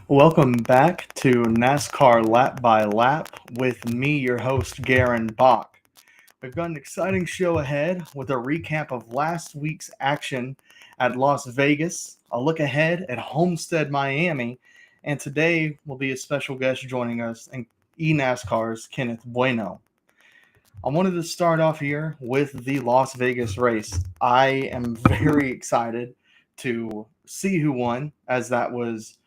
Welcome back to NASCAR Lap by Lap with me, your host, Garon Bach. We've got an exciting show ahead with a recap of last week's action at Las Vegas, a look ahead at Homestead, Miami, and today will be a special guest joining us, and eNASCAR's Kenneth Bueno. I wanted to start off here with the Las Vegas race. I am very excited to see who won, as that was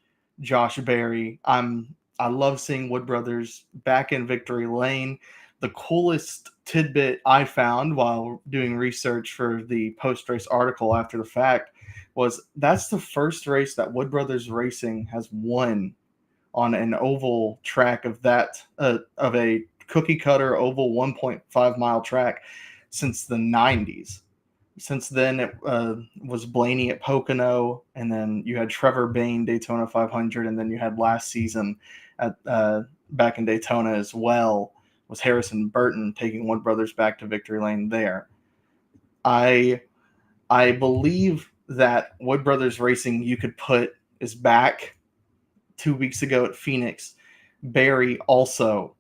Josh Berry. I love seeing Wood Brothers back in victory lane. The coolest tidbit I found while doing research for the post race article after the fact was that's the first race that Wood Brothers Racing has won on an oval track of a cookie cutter oval 1.5 mile track since the 90s. Since then, it was Blaney at Pocono, and then you had Trevor Bayne Daytona 500, and then you had last season at back in Daytona as well was Harrison Burton taking Wood Brothers back to victory lane there. I I believe that Wood Brothers Racing you could put is back 2 weeks ago at Phoenix. Barry also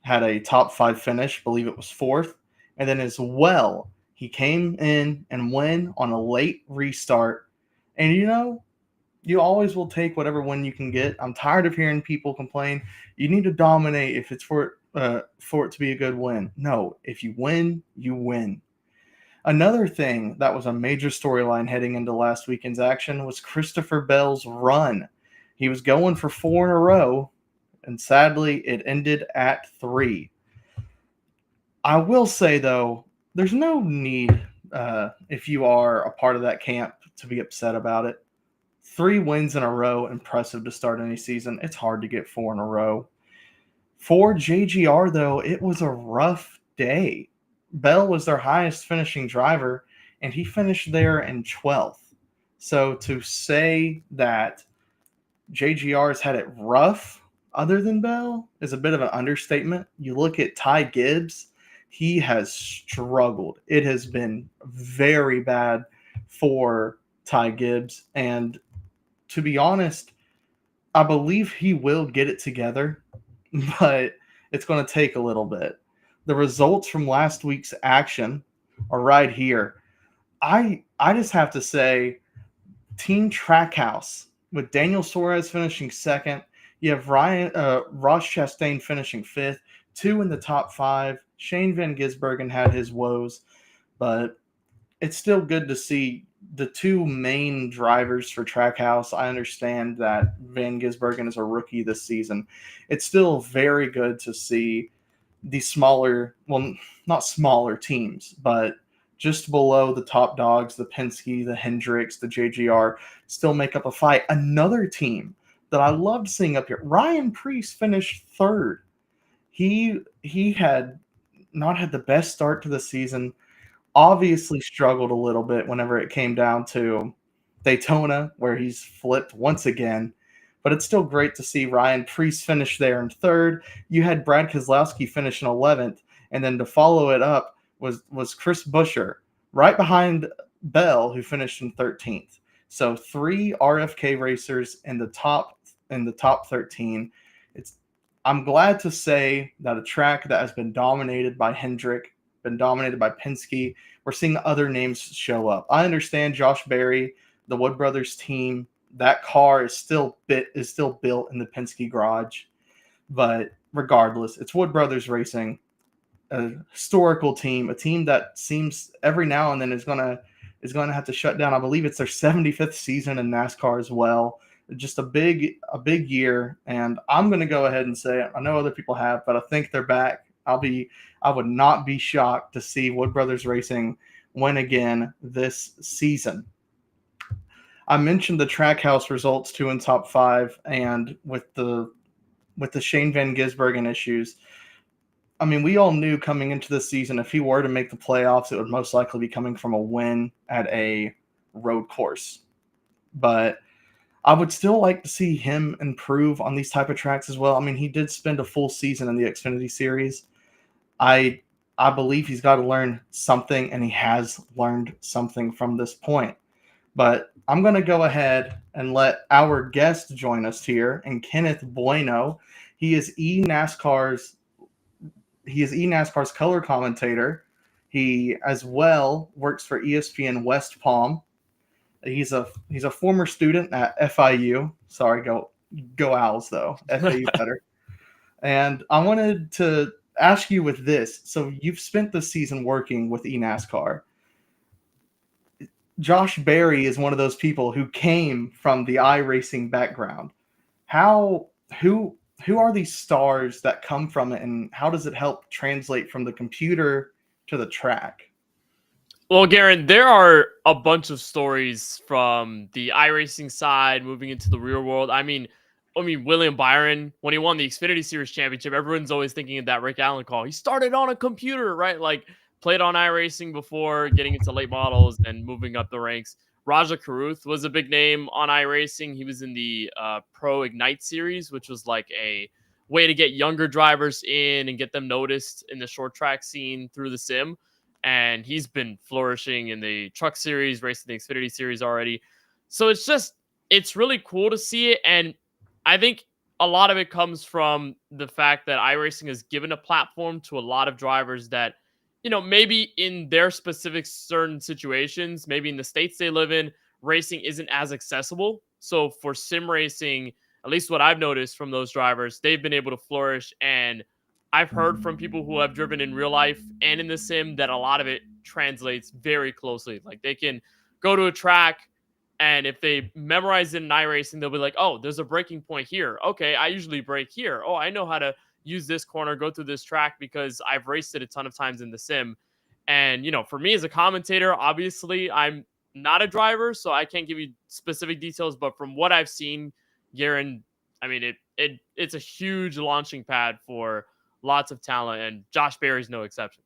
had a top five finish, believe it was fourth. And then as well, he came in and win on a late restart. And you always will take whatever win you can get. I'm tired of hearing people complain. You need to dominate if it's for it to be a good win. No, if you win, you win. Another thing that was a major storyline heading into last weekend's action was Christopher Bell's run. He was going for four in a row, and sadly, it ended at three. I will say, though, there's no need, if you are a part of that camp, to be upset about it. Three wins in a row, impressive to start any season. It's hard to get four in a row. For JGR, though, it was a rough day. Bell was their highest finishing driver, and he finished there in 12th. So to say that JGR's had it rough other than Bell is a bit of an understatement. You look at Ty Gibbs, he has struggled. It has been very bad for Ty Gibbs. And to be honest, I believe he will get it together, but it's going to take a little bit. The results from last week's action are right here. I just have to say, Team Trackhouse with Daniel Suarez finishing second. You have Ross Chastain finishing fifth, two in the top five. Shane Van Gisbergen had his woes, but it's still good to see the two main drivers for Trackhouse. I understand that Van Gisbergen is a rookie this season. It's still very good to see the smaller, well, not smaller teams, but just below the top dogs, the Penske, the Hendricks, the JGR, still make up a fight. Another team that I loved seeing up here, Ryan Preece finished third. He had not had the best start to the season. Obviously struggled a little bit whenever it came down to Daytona, where he's flipped once again. But it's still great to see Ryan Preece finish there in third. You had Brad Keselowski finish in 11th, and then to follow it up was Chris Buescher, right behind Bell, who finished in 13th. So three RFK racers in the top 13. I'm glad to say that a track that has been dominated by Hendrick, been dominated by Penske, we're seeing other names show up. I understand Josh Berry, the Wood Brothers team, that car is still built in the Penske garage, but regardless, it's Wood Brothers Racing, a historical team, a team that seems every now and then is gonna have to shut down. I believe it's their 75th season in NASCAR as well. Just a big year, and I'm gonna go ahead and say it. I know other people have, but I think they're back. I would not be shocked to see Wood Brothers Racing win again this season. I mentioned the Trackhouse results two in top five, and with the Shane Van Gisbergen issues, I mean, we all knew coming into the season if he were to make the playoffs, it would most likely be coming from a win at a road course. But I would still like to see him improve on these type of tracks as well. I mean, he did spend a full season in the Xfinity Series. I believe he's got to learn something, and he has learned something from this point. But I'm going to go ahead and let our guest join us here, and Kenneth Bueno. He is eNASCAR's he is eNASCAR's color commentator. He as well works for ESPN West Palm. He's a former student at FIU. Sorry, go Owls though. FAU better. And I wanted to ask you with this. So you've spent the season working with eNASCAR. Josh Berry is one of those people who came from the iRacing background. How who are these stars that come from it, and how does it help translate from the computer to the track? Well, Garon, there are a bunch of stories from the iRacing side moving into the real world. I mean, William Byron, when he won the Xfinity Series championship, everyone's always thinking of that Rick Allen call. He started on a computer, right? Like played on iRacing before getting into late models and moving up the ranks. Raja Karuth was a big name on iRacing. He was in the Pro Ignite series, which was like a way to get younger drivers in and get them noticed in the short track scene through the sim, and he's been flourishing in the truck series, racing the Xfinity series already. So it's really cool to see it. And I think a lot of it comes from the fact that iRacing has given a platform to a lot of drivers that, maybe in their specific certain situations, maybe in the states they live in, racing isn't as accessible. So for sim racing, at least what I've noticed from those drivers, they've been able to flourish. And I've heard from people who have driven in real life and in the sim that a lot of it translates very closely. Like they can go to a track, and if they memorize it in iRacing, they'll be like, oh, there's a braking point here. Okay, I usually brake here. Oh, I know how to use this corner, go through this track because I've raced it a ton of times in the sim. And, for me as a commentator, obviously I'm not a driver, so I can't give you specific details. But from what I've seen, Garen, I mean, it's a huge launching pad for lots of talent, and Josh Berry's no exception.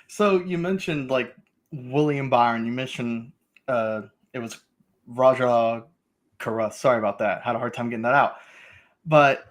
So you mentioned like William Byron. You mentioned it was Raja Karuth. Sorry about that. Had a hard time getting that out. But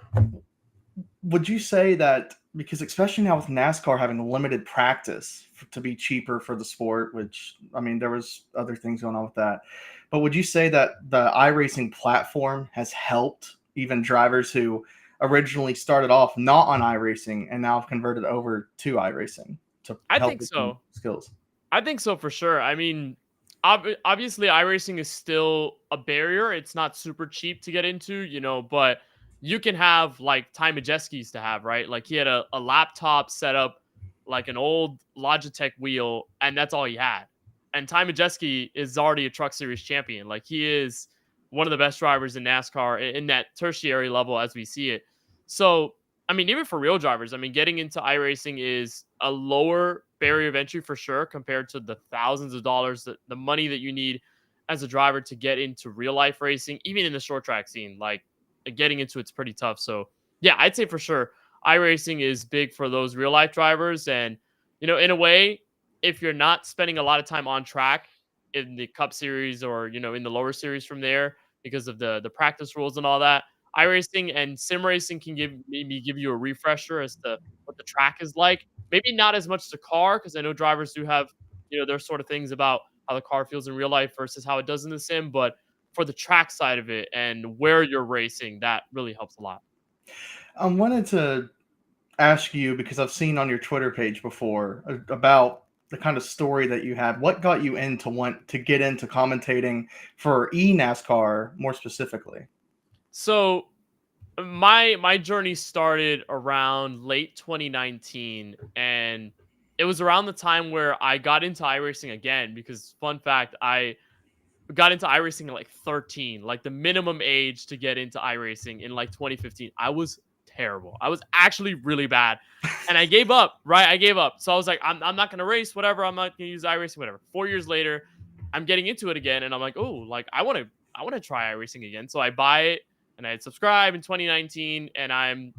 would you say that, because especially now with NASCAR having limited practice to be cheaper for the sport, which I mean there was other things going on with that, but would you say that the iRacing platform has helped even drivers who originally started off not on iRacing and now have converted over to iRacing to I help think with some so. skills? I think so for sure. I mean, obviously, iRacing is still a barrier. It's not super cheap to get into, but you can have like Ty Majeski used to have, right? Like he had a laptop set up like an old Logitech wheel, and that's all he had. And Ty Majeski is already a Truck Series champion. Like he is one of the best drivers in NASCAR in that tertiary level as we see it. So I mean, even for real drivers, I mean, getting into iRacing is a lower barrier of entry for sure compared to the thousands of dollars, the money that you need as a driver to get into real life racing, even in the short track scene. Like getting into it's pretty tough. So, yeah, I'd say for sure iRacing is big for those real life drivers. And, in a way, if you're not spending a lot of time on track in the Cup Series or, in the lower series from there because of the practice rules and all that, iRacing and sim racing can maybe give you a refresher as to what the track is like. Maybe not as much the car, because I know drivers do have, their sort of things about how the car feels in real life versus how it does in the sim. But for the track side of it and where you're racing, that really helps a lot. I wanted to ask you, because I've seen on your Twitter page before about the kind of story that you had. What got you into want to get into commentating for eNASCAR more specifically? So my journey started around late 2019, and it was around the time where I got into iRacing again because fun fact, I got into iRacing at like 13, like the minimum age to get into iRacing in like 2015. I was terrible. I was actually really bad. And I gave up, right? I gave up. So I was like, I'm not going to race, whatever. I'm not going to use iRacing, whatever. 4 years later, I'm getting into it again. And I'm like, oh, like I want to try iRacing again. So I buy it and I had subscribed in 2019, and I'm,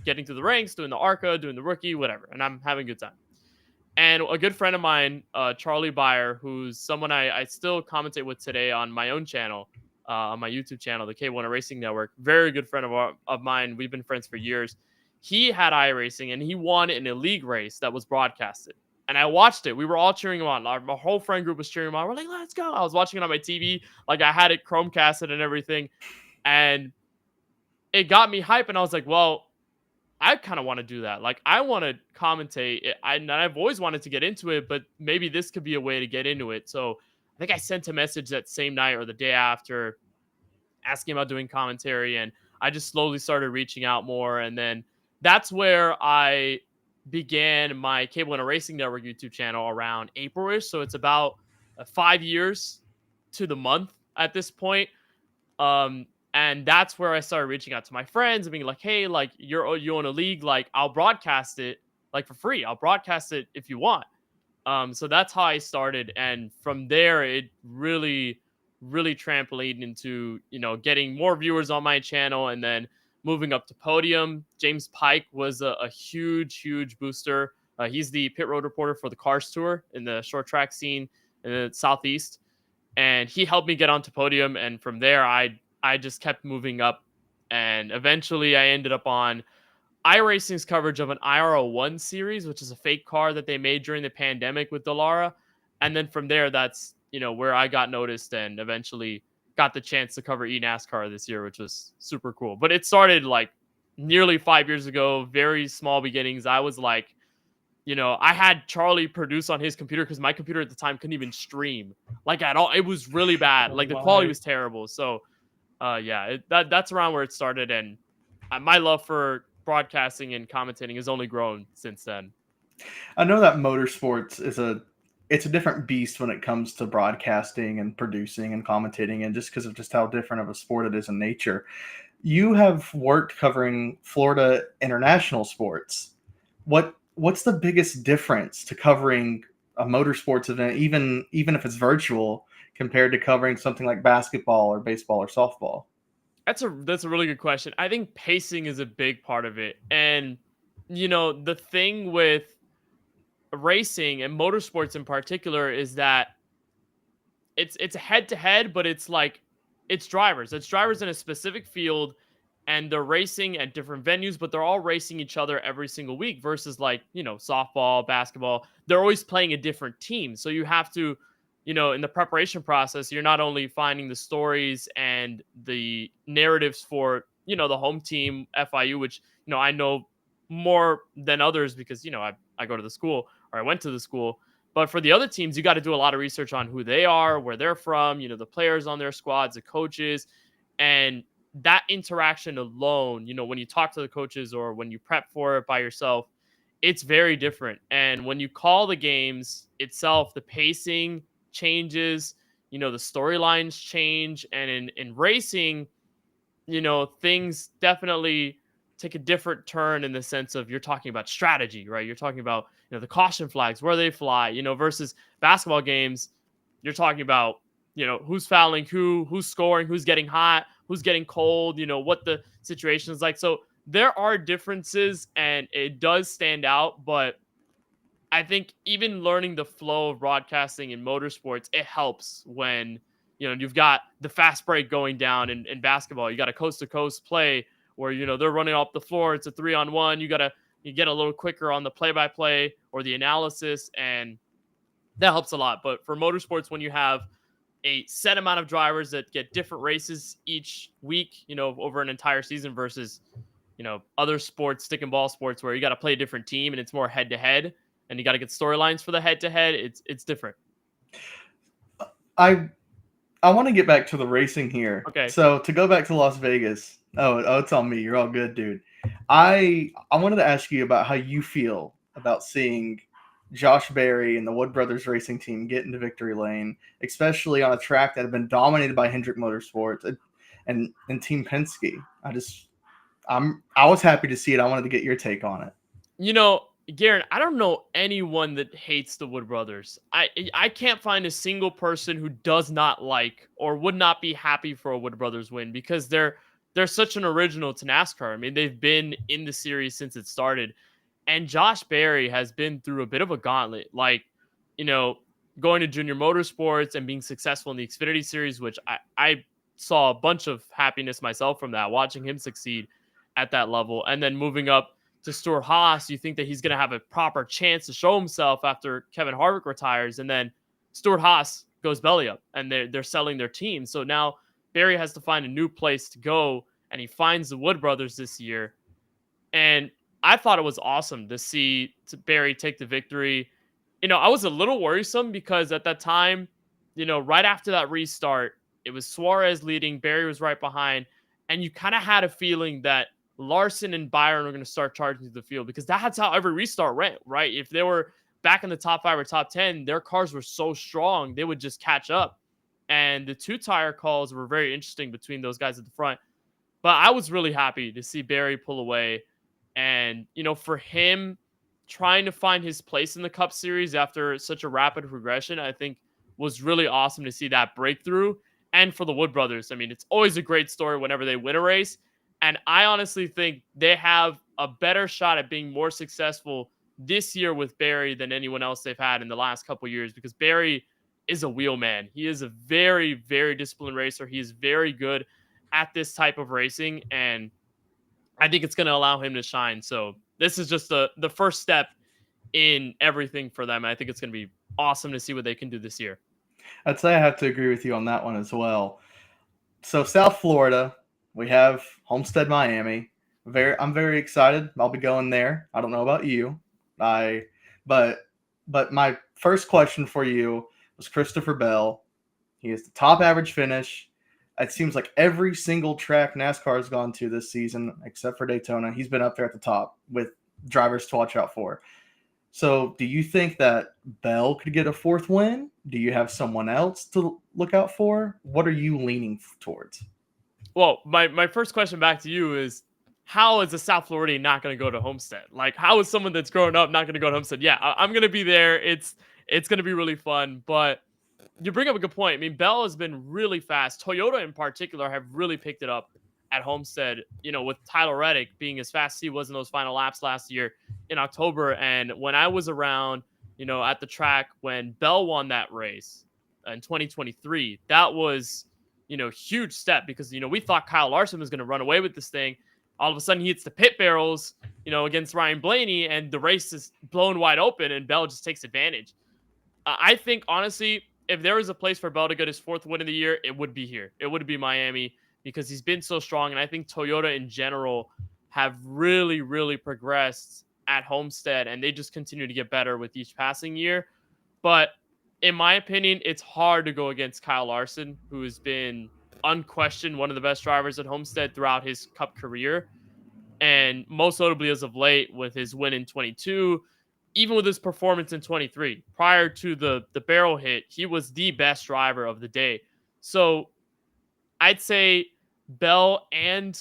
getting through the ranks, doing the ARCA, doing the rookie, whatever. And I'm having a good time. And a good friend of mine, Charlie Byer, who's someone I still commentate with today on my own channel, on my YouTube channel, the K1 Racing Network. Very good friend of mine. We've been friends for years. He had iRacing and he won in a league race that was broadcasted. and I watched it. We were all cheering him on. My whole friend group was cheering him on. We're like, let's go. I was watching it on my TV. Like, I had it Chromecasted and everything. And it got me hype. And I was like, well, I kind of want to do that. Like, I want to commentate. And I've always wanted to get into it, but maybe this could be a way to get into it. So I think I sent a message that same night or the day after asking about doing commentary. And I just slowly started reaching out more. And then that's where I began my Cable and Racing Network YouTube channel around April-ish. So it's about 5 years to the month at this point. And that's where I started reaching out to my friends and being like, hey, like you own a league, like I'll broadcast it like for free. I'll broadcast it if you want. So that's how I started. And from there, it really, really trampolined into, getting more viewers on my channel and then moving up to podium. James Pike was a huge, huge booster. He's the pit road reporter for the Cars Tour in the short track scene in the Southeast. And he helped me get onto podium. And from there, I just kept moving up. And eventually I ended up on iRacing's coverage of an IRL1 series, which is a fake car that they made during the pandemic with Dallara. And then from there, that's, where I got noticed and eventually got the chance to cover eNASCAR this year, which was super cool. But it started like nearly 5 years ago, very small beginnings. I was like, I had Charlie produce on his computer because my computer at the time couldn't even stream like at all. It was really bad. Like the quality was terrible. So that's around where it started. And my love for broadcasting and commentating has only grown since then. I know that motorsports is it's a different beast when it comes to broadcasting and producing and commentating, and just because of just how different of a sport it is in nature. You have worked covering Florida international sports. What's the biggest difference to covering a motorsports event, even if it's virtual, compared to covering something like basketball or baseball or softball? That's a really good question. I think pacing is a big part of it. And the thing with racing and motorsports in particular is that it's head to head, but it's like it's drivers in a specific field, and they're racing at different venues, but they're all racing each other every single week versus like, softball, basketball, they're always playing a different team. So you have to, in the preparation process, you're not only finding the stories and the narratives for, the home team FIU, which, I know more than others because, I go to the school or I went to the school. But for the other teams, you got to do a lot of research on who they are, where they're from, the players on their squads, the coaches. And that interaction alone, when you talk to the coaches or when you prep for it by yourself, it's very different. And when you call the games itself, the pacing changes, the storylines change. And in racing, things definitely take a different turn in the sense of you're talking about strategy, right? You're talking about, the caution flags, where they fly, versus basketball games, you're talking about, who's fouling who's scoring, who's getting hot, who's getting cold, what the situation is like. So there are differences and it does stand out, but I think even learning the flow of broadcasting in motorsports, it helps when, you've got the fast break going down in basketball. You got a coast to coast play where, they're running off the floor. It's a 3-on-1. You get a little quicker on the play-by-play or the analysis, and that helps a lot. But for motorsports, when you have a set amount of drivers that get different races each week, over an entire season versus, other sports, stick and ball sports, where you got to play a different team and it's more head to head and you got to get storylines for the head to head. It's different. I want to get back to the racing here. Okay. So to go back to Las Vegas. Oh, it's on me. You're all good, dude. I wanted to ask you about how you feel about seeing Josh Berry and the Wood Brothers racing team get into victory lane, especially on a track that had been dominated by Hendrick Motorsports and Team Penske. I was happy to see it. I wanted to get your take on it. Garon, I don't know anyone that hates the Wood Brothers. I can't find a single person who does not like or would not be happy for a Wood Brothers win because they're such an original to NASCAR. I mean, they've been in the series since it started. And Josh Berry has been through a bit of a gauntlet, like, going to junior motorsports and being successful in the Xfinity series, which I saw a bunch of happiness myself from that, watching him succeed at that level. And then moving up to Stuart Haas, you think that he's going to have a proper chance to show himself after Kevin Harvick retires, and then Stuart Haas goes belly up, and they're selling their team. So now Barry has to find a new place to go, and he finds the Wood brothers this year. And I thought it was awesome to see Barry take the victory. I was a little worrisome because at that time, right after that restart, it was Suarez leading, Barry was right behind, and you kind of had a feeling that Larson and Byron were going to start charging through the field because that's how every restart went, right? If they were back in the top 5 or top 10, their cars were so strong, they would just catch up. And the 2-tire calls were very interesting between those guys at the front. But I was really happy to see Barry pull away. And, for him trying to find his place in the Cup Series after such a rapid progression, I think was really awesome to see that breakthrough. And for the Wood brothers, I mean, it's always a great story whenever they win a race. And I honestly think they have a better shot at being more successful this year with Barry than anyone else they've had in the last couple of years, because Barry is a wheel man. He is a very, very disciplined racer. He is very good at this type of racing, and I think it's going to allow him to shine. So this is just the first step in everything for them. I think it's going to be awesome to see what they can do this year. I'd say I have to agree with you on that one as well. So South Florida, we have Homestead, Miami. I'm very excited. I'll be going there. I don't know about you. But my first question for you was Christopher Bell. He has the top average finish. It seems like every single track NASCAR has gone to this season, except for Daytona, he's been up there at the top with drivers to watch out for. So do you think that Bell could get a 4th win? Do you have someone else to look out for? What are you leaning towards? Well, my first question back to you is, how is a South Floridian not going to go to Homestead? Like, how is someone that's grown up not going to go to Homestead? Yeah, I'm going to be there. It's going to be really fun. But you bring up a good point. I mean, Bell has been really fast. Toyota in particular have really picked it up at Homestead, with Tyler Reddick being as fast as he was in those final laps last year in October. And when I was around, at the track when Bell won that race in 2023, that was, huge step because, we thought Kyle Larson was going to run away with this thing. All of a sudden he hits the pit barrels, against Ryan Blaney, and the race is blown wide open and Bell just takes advantage. I think, honestly, if there was a place for Bell to get his 4th win of the year, it would be here. It would be Miami because he's been so strong. And I think Toyota in general have really, really progressed at Homestead, and they just continue to get better with each passing year. But in my opinion, it's hard to go against Kyle Larson, who has been unquestioned one of the best drivers at Homestead throughout his Cup career. And most notably as of late with his win in 22, even with his performance in 23, prior to the barrel hit, he was the best driver of the day. So I'd say Bell and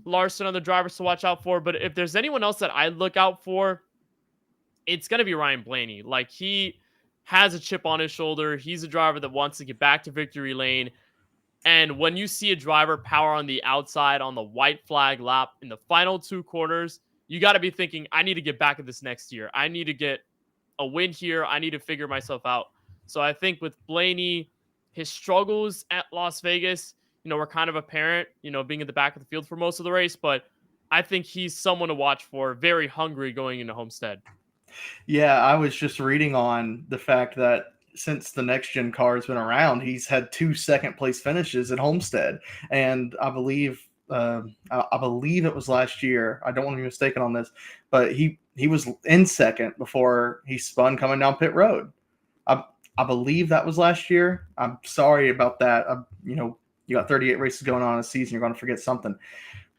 Larson are the drivers to watch out for. But if there's anyone else that I look out for, it's going to be Ryan Blaney. Like, he has a chip on his shoulder. He's a driver that wants to get back to victory lane. And when you see a driver power on the outside on the white flag lap in the final 2 corners, you got to be thinking, I need to get back at this next year. I need to get a win here. I need to figure myself out. So I think with Blaney, his struggles at Las Vegas, were kind of apparent, being at the back of the field for most of the race. But I think he's someone to watch for, very hungry going into Homestead. Yeah, I was just reading on the fact that since the next gen car has been around, he's had 2 second-place finishes at Homestead, and I believe it was last year. I don't want to be mistaken on this, but he was in second before he spun coming down pit road. I believe that was last year. I'm sorry about that. You got 38 races going on in a season. You're going to forget something,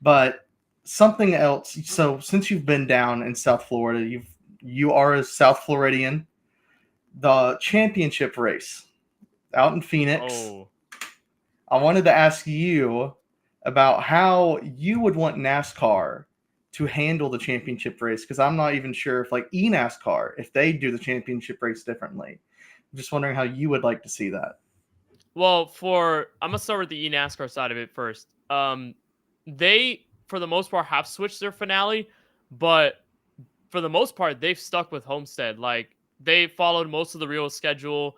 but something else. So since you've been down in South Florida, you are a South Floridian. The championship race out in Phoenix. Oh. I wanted to ask you about how you would want NASCAR to handle the championship race, because I'm not even sure if, like, eNASCAR, if they do the championship race differently. I'm just wondering how you would like to see that. Well, I'm going to start with the eNASCAR side of it first. They, for the most part, have switched their finale, but for the most part, they've stuck with Homestead. Like, they followed most of the Rio schedule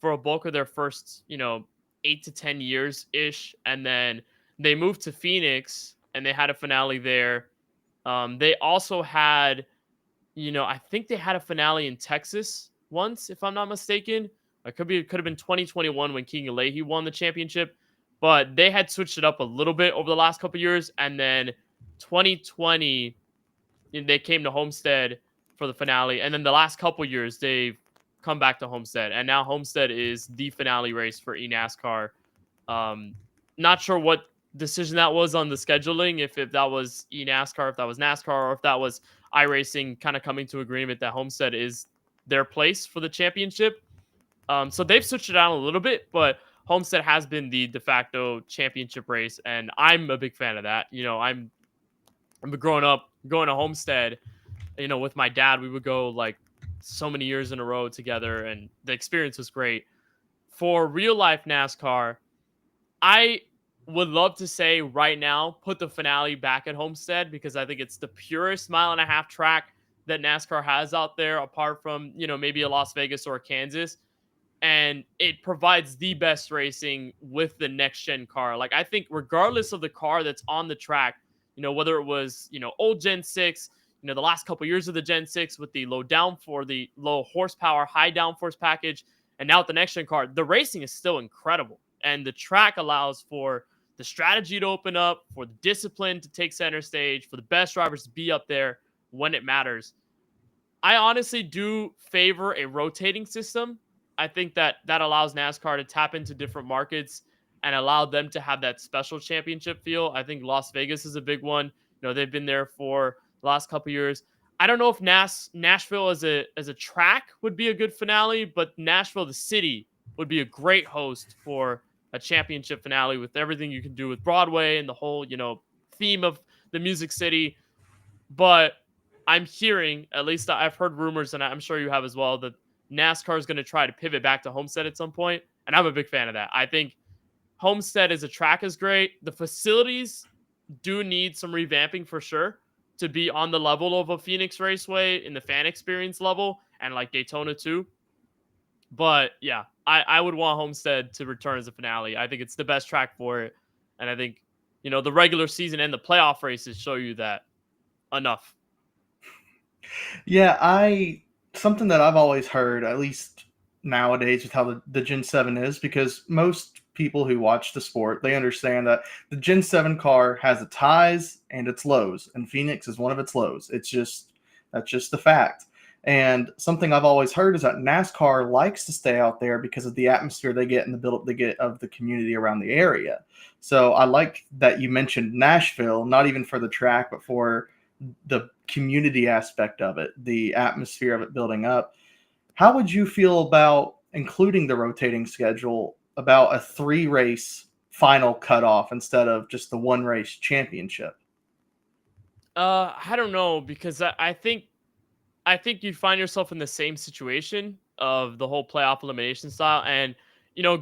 for a bulk of their first, 8 to 10 years ish. And then they moved to Phoenix and they had a finale there. They also had, I think they had a finale in Texas once, if I'm not mistaken. It could have been 2021 when King Leahy won the championship, but they had switched it up a little bit over the last couple years, and then 2020 they came to Homestead for the finale, and then the last couple years they've come back to Homestead, and now Homestead is the finale race for eNASCAR. Um, Not sure what decision that was on the scheduling, if that was eNASCAR, if that was NASCAR, or if that was iRacing kind of coming to agreement that Homestead is their place for the championship. So they've switched it out a little bit, but Homestead has been the de facto championship race, and I'm a big fan of that. I'm growing up going to Homestead. With my dad, we would go like so many years in a row together, and the experience was great. For real life NASCAR, I would love to say right now, put the finale back at Homestead, because I think it's the purest mile-and-a-half track that NASCAR has out there, apart from, maybe a Las Vegas or a Kansas. And it provides the best racing with the next gen car. Like, I think regardless of the car that's on the track, whether it was, old Gen 6, the last couple years of the Gen 6 with the the low horsepower, high downforce package, and now with the next gen car, the racing is still incredible. And the track allows for the strategy to open up, for the discipline to take center stage, for the best drivers to be up there when it matters. I honestly do favor a rotating system. I think that allows NASCAR to tap into different markets and allow them to have that special championship feel. I think Las Vegas is a big one. They've been there for the last couple years. I don't know if Nashville as a track would be a good finale, but Nashville, the city, would be a great host for a championship finale with everything you can do with Broadway and the whole, theme of the Music City. But I'm hearing, at least I've heard rumors, and I'm sure you have as well, that NASCAR is going to try to pivot back to Homestead at some point, and I'm a big fan of that. I think Homestead as a track is great. The facilities do need some revamping for sure to be on the level of a Phoenix Raceway in the fan experience level, and like Daytona too. But yeah, I would want Homestead to return as a finale. I think it's the best track for it, and I think the regular season and the playoff races show you that enough. Yeah, something that I've always heard, at least nowadays, with how the Gen 7 is, because most people who watch the sport, they understand that the Gen 7 car has its highs and its lows, and Phoenix is one of its lows. That's just the fact. And something I've always heard is that NASCAR likes to stay out there because of the atmosphere they get and the buildup they get of the community around the area. So I like that you mentioned Nashville, not even for the track, but for the community aspect of it, the atmosphere of it building up. How would you feel about including the rotating schedule, about a 3-race final cutoff instead of just the 1-race championship? I don't know, because I think you find yourself in the same situation of the whole playoff elimination style. And,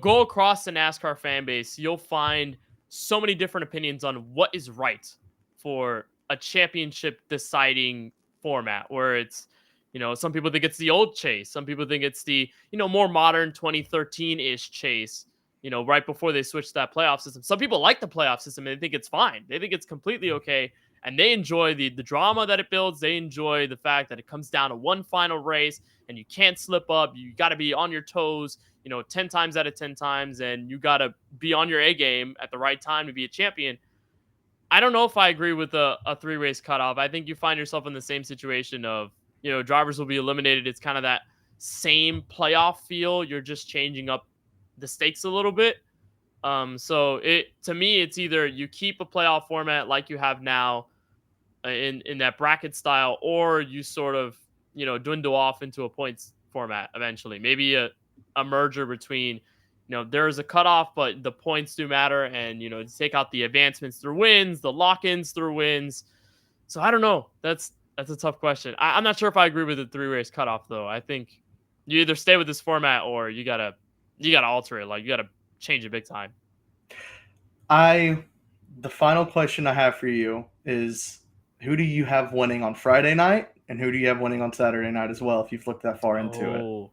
go across the NASCAR fan base, you'll find so many different opinions on what is right for a championship deciding format, where it's, some people think it's the old chase. Some people think it's the, more modern 2013-ish chase, right before they switched that playoff system. Some people like the playoff system and they think it's fine. They think it's completely okay, and they enjoy the drama that it builds. They enjoy the fact that it comes down to one final race and you can't slip up. You got to be on your toes, 10 times out of 10 times, and you got to be on your A game at the right time to be a champion. I don't know if I agree with a 3-race cutoff. I think you find yourself in the same situation of, drivers will be eliminated. It's kind of that same playoff feel. You're just changing up the stakes a little bit. So to me, it's either you keep a playoff format like you have now, in that bracket style, or you sort of, dwindle off into a points format eventually. Maybe a merger between, there's a cutoff, but the points do matter, and, take out the advancements through wins, the lock-ins through wins. So I don't know. That's a tough question. I'm not sure if I agree with the 3-race cutoff, though. I think you either stay with this format or you gotta alter it. Like, you gotta change it big time. The final question I have for you is, who do you have winning on Friday night, and who do you have winning on Saturday night as well, if you've looked that far into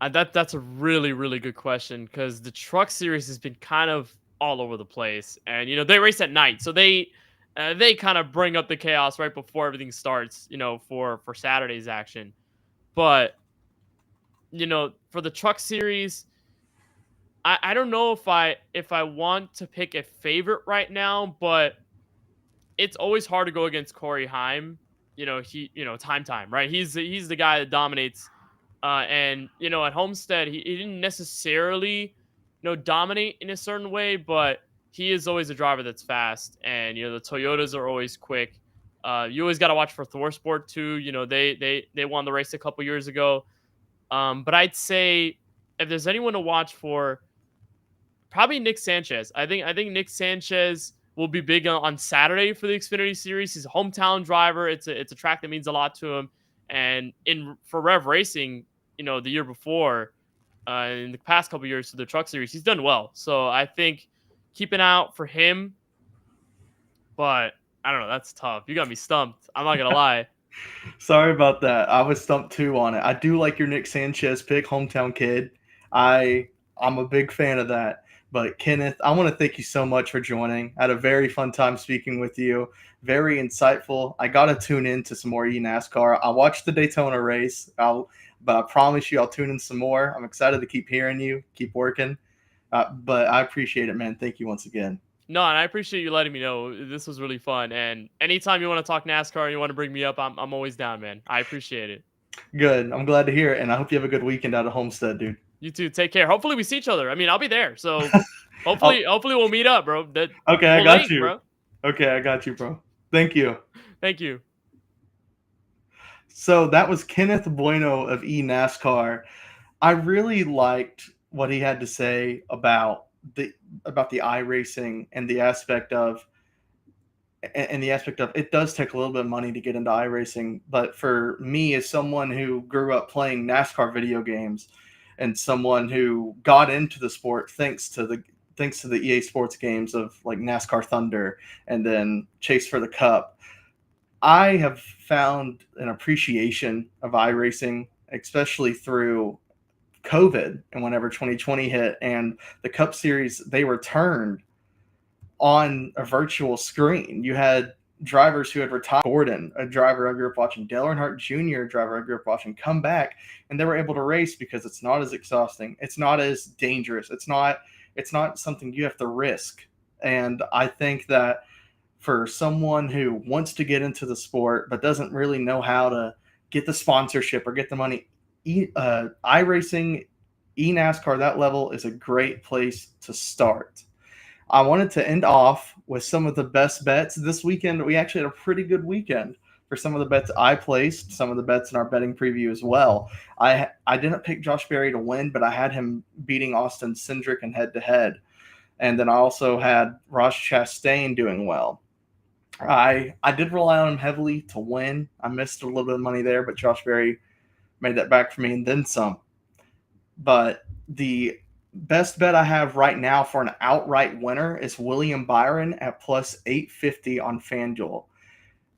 it? That's a really, really good question, because the truck series has been kind of all over the place, and they race at night, so they They kind of bring up the chaos right before everything starts, for Saturday's action. But for the Truck Series, I don't know if I want to pick a favorite right now, but it's always hard to go against Corey Heim. Time, right? He's the guy that dominates. And at Homestead, he didn't necessarily, dominate in a certain way, but he is always a driver that's fast, and the Toyotas are always quick. You always got to watch for ThorSport too. They won the race a couple years ago. But I'd say if there's anyone to watch for, probably Nick Sanchez. I think Nick Sanchez will be big on Saturday for the Xfinity Series. He's a hometown driver. It's a track that means a lot to him. And for Rev Racing, the year before, in the past couple years to the Truck Series, he's done well. So I think keep an eye out for him. But I don't know. That's tough. You got me stumped. I'm not gonna lie. Sorry about that. I was stumped too on it. I do like your Nick Sanchez pick, hometown kid. I'm a big fan of that. But Kenneth, I want to thank you so much for joining. I had a very fun time speaking with you. Very insightful. I got to tune in to some more NASCAR. I watched the Daytona race, but I promise you I'll tune in some more. I'm excited to keep hearing you, keep working. But I appreciate it, man. Thank you once again. No, and I appreciate you letting me know. This was really fun. And anytime you want to talk NASCAR and you want to bring me up, I'm always down, man. I appreciate it. Good. I'm glad to hear it. And I hope you have a good weekend out of Homestead, dude. You too. Take care. Hopefully we see each other. I mean, I'll be there. So hopefully we'll meet up, bro. Okay, I got you. Bro. Okay, I got you, bro. Thank you. Thank you. So that was Kenneth Bueno of NASCAR. I really liked what he had to say about the iRacing and the aspect of it does take a little bit of money to get into iRacing. But for me, as someone who grew up playing NASCAR video games and someone who got into the sport thanks to the EA Sports games of like NASCAR Thunder and then Chase for the Cup, I have found an appreciation of iRacing, especially through COVID and whenever 2020 hit and the Cup Series, they returned on a virtual screen. You had drivers who had retired. Gordon, a driver I grew up watching, Dale Earnhardt Jr., a driver I grew up watching, come back, and they were able to race because it's not as exhausting. It's not as dangerous. It's not something you have to risk. And I think that for someone who wants to get into the sport but doesn't really know how to get the sponsorship or get the money, iRacing, NASCAR, that level is a great place to start. I wanted to end off with some of the best bets this weekend. We actually had a pretty good weekend for some of the bets I placed, some of the bets in our betting preview as well. I didn't pick Josh Berry to win, but I had him beating Austin Cindric in head-to-head. And then I also had Ross Chastain doing well. I did rely on him heavily to win. I missed a little bit of money there, but Josh Berry made that back for me and then some. But the best bet I have right now for an outright winner is William Byron at plus 850 on FanDuel.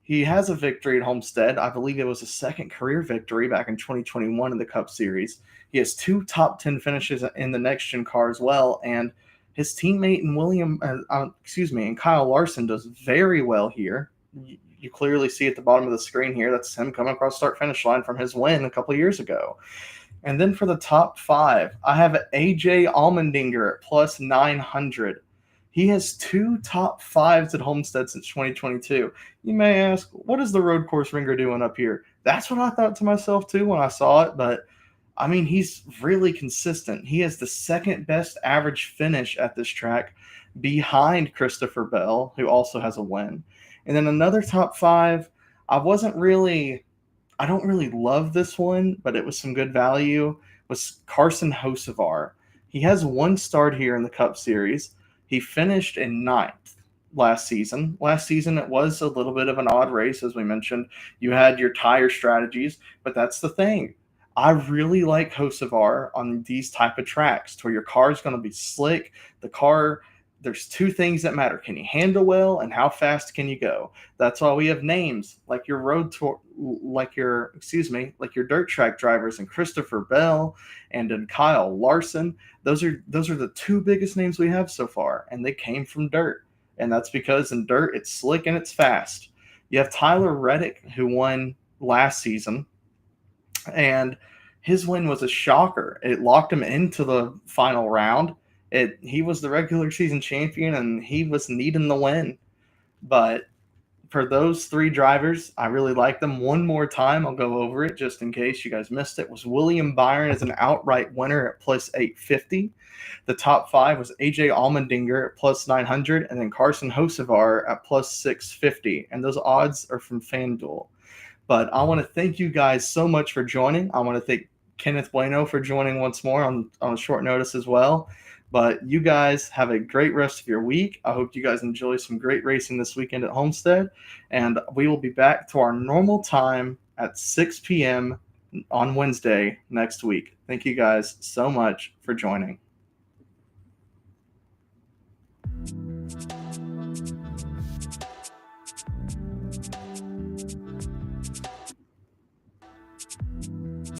He has a victory at Homestead. I believe it was his second career victory back in 2021 in the Cup Series. He has 2 top 10 finishes in the next gen car as well, and his teammate and Kyle Larson does very well here. You clearly see at the bottom of the screen here, that's him coming across start-finish line from his win a couple of years ago. And then for the top 5, I have AJ Allmendinger at plus 900. He has 2 top 5s at Homestead since 2022. You may ask, what is the road course ringer doing up here? That's what I thought to myself too when I saw it, but I mean, he's really consistent. He has the second best average finish at this track behind Christopher Bell, who also has a win. And then another top 5, I don't really love this one, but it was some good value, was Carson Hocevar. He has 1 start here in the Cup Series. He finished in 9th last season. Last season, it was a little bit of an odd race, as we mentioned. You had your tire strategies, but that's the thing. I really like Hocevar on these type of tracks to where your car is going to be slick. There's 2 things that matter. Can you handle well and how fast can you go? That's why we have names like your dirt track drivers and Christopher Bell and Kyle Larson. Those are the 2 biggest names we have so far, and they came from dirt. and that's because in dirt, it's slick and it's fast. You have Tyler Reddick, who won last season, and his win was a shocker. It locked him into the final round. He was the regular season champion, and he was needing the win. But for those three drivers, I really like them. One more time, I'll go over it just in case you guys missed it, was William Byron as an outright winner at plus 850. The top five was AJ Allmendinger at plus 900, and then Carson Hocevar at plus 650. And those odds are from FanDuel. But I want to thank you guys so much for joining. I want to thank Kenneth Bueno for joining once more on short notice as well. But you guys have a great rest of your week. I hope you guys enjoy some great racing this weekend at Homestead. And we will be back to our normal time at 6 p.m. on Wednesday next week. Thank you guys so much for joining.